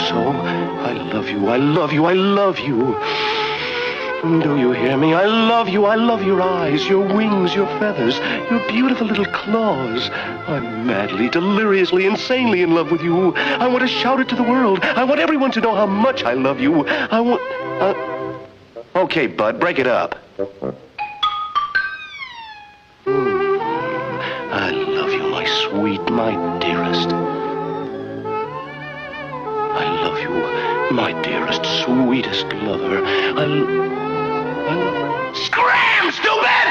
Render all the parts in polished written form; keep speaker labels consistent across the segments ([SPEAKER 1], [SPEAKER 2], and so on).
[SPEAKER 1] so. I love you, I love you, I love you. Do you hear me? I love you, I love your eyes, your wings, your feathers, your beautiful little claws. I'm madly, deliriously, insanely in love with you. I want to shout it to the world. I want everyone to know how much I love you. I want... Okay, Bud, break it up. I love you, my sweet, my dearest. I love you, my dearest, sweetest lover. Scram, stupid!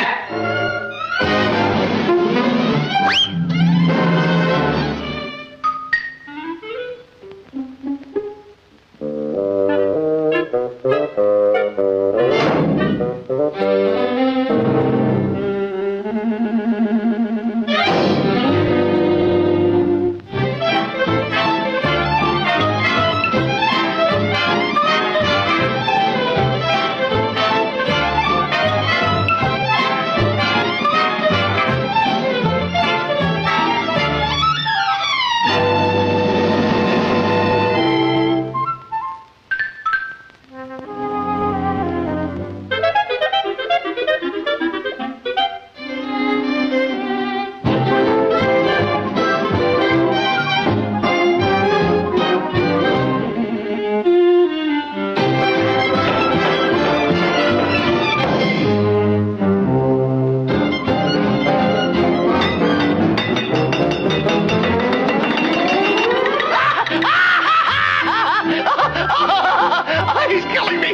[SPEAKER 1] He's killing me!